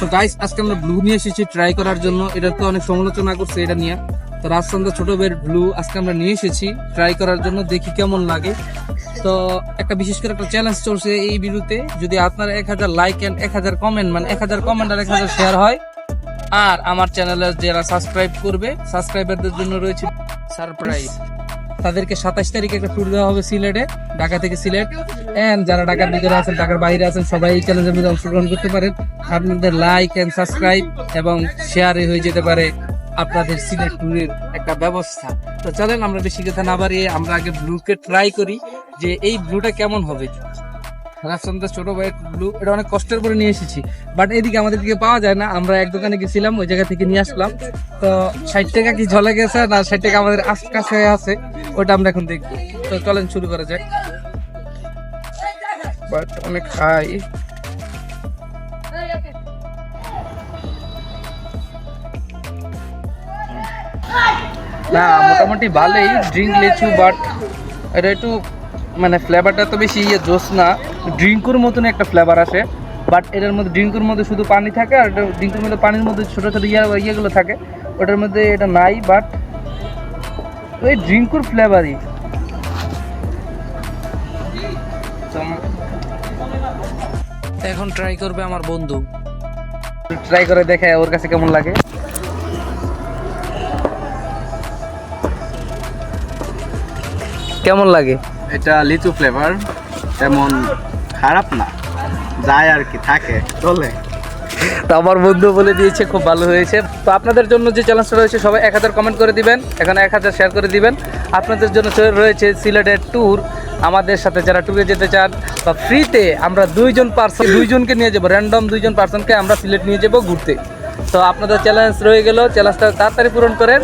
তো গাইস, আজকে আমরা ব্লু নিয়ে এসেছি ট্রাই করার জন্য। এটা তো অনেক সমালোচনা করছে এটা নিয়ে। তো রাজচন্দ্র ছোট ভাইয়ের ব্লু আজকে আমরা নিয়ে এসেছি ট্রাই করার জন্য, দেখি কেমন লাগে। তো একটা বিশেষ করে একটা চ্যালেঞ্জ চলছে এই ভিডিওতে, যদি আপনার 1000 লাইক এন্ড 1000 কমেন্ট, মানে 1000 কমেন্ট আর 1000 শেয়ার হয়, আর আমার চ্যানেলে যারা সাবস্ক্রাইব করবে, সাবস্ক্রাইবারদের জন্য রয়েছে সারপ্রাইজ। তাদেরকে 27 তারিখে একটা ট্যুর দেওয়া হবে সিলেটে, ঢাকা থেকে সিলেট। এন্ড যারা ঢাকার ভিতরে আছেন, ঢাকার বাইরে আছেন, সবাই এই চ্যালেঞ্জের মধ্যে অংশগ্রহণ করতে পারেন। আপনাদের লাইক এন্ড সাবস্ক্রাইব এবং শেয়ারে হয়ে যেতে পারে আপনাদের সিলেট ট্যুরের একটা ব্যবস্থা। তো চলেন আমরা বেশি কথা না বাড়িয়ে আমরা আগে ব্লুকে ট্রাই করি যে এই ব্লুটা কেমন হবে। রাজচন্দ্র ছোট ভাইয়ের ব্লু, এটা অনেক কষ্টের করে নিয়ে এসেছি, বাট এদিকে আমাদের দিকে পাওয়া যায় না। আমরা এক দোকানে গেছিলাম, ওই জায়গা থেকে নিয়ে আসলাম। তো 60 টাকা কি ঝলে গেছে না 60 টাকা আমাদের কাছে আছে, ওটা আমরা এখন দেখবো। তো চলেন শুরু করা যাক। বাট অনেক হাই। না মোটামুটি ভালোই ড্রিঙ্ক লেচু, বাট এটা একটু মানে ফ্লেভারটা তো বেশি জোস না, ড্রিঙ্কের মতন একটা ফ্লেভার আসে। বাট এটার মধ্যে ড্রিঙ্কের মধ্যে শুধু পানি থাকে, আর এটা ড্রিঙ্কের মধ্যে পানির মধ্যে ছোটো ছোটো ইয়েগুলো থাকে, ওটার মধ্যে এটা নাই। বাট ওই ড্রিঙ্কের ফ্লেভারই। এখন ট্রাই করবে আমার বন্ধু, ট্রাই করে দেখে ওর কাছে কেমন লাগে। কেমন লাগে? এটা লিচু ফ্লেভার, তেমন খারাপ না, যায় আর কি, থাকে, চলে। তো আমার বন্ধু বলে দিয়েছে খুব ভালো হয়েছে। তো আপনাদের জন্য যে চ্যালেঞ্জটা রয়েছে, সবাই 1000 কমেন্ট করে দিবেন, এখানে 1000 শেয়ার করে দিবেন। আপনাদের জন্য রয়েছে সিলেটের ট্যুর। আমাদের সাথে যারা ট্যুরে যেতে চান বা ফ্রিতে, আমরা দুইজনকে নিয়ে যাবো, র্যান্ডম 2 পার্সনকে আমরা সিলেট নিয়ে যাবো ঘুরতে। তো আপনাদের চ্যালেঞ্জ রয়ে গেল, চ্যালেঞ্জটা তাড়াতাড়ি পূরণ করেন।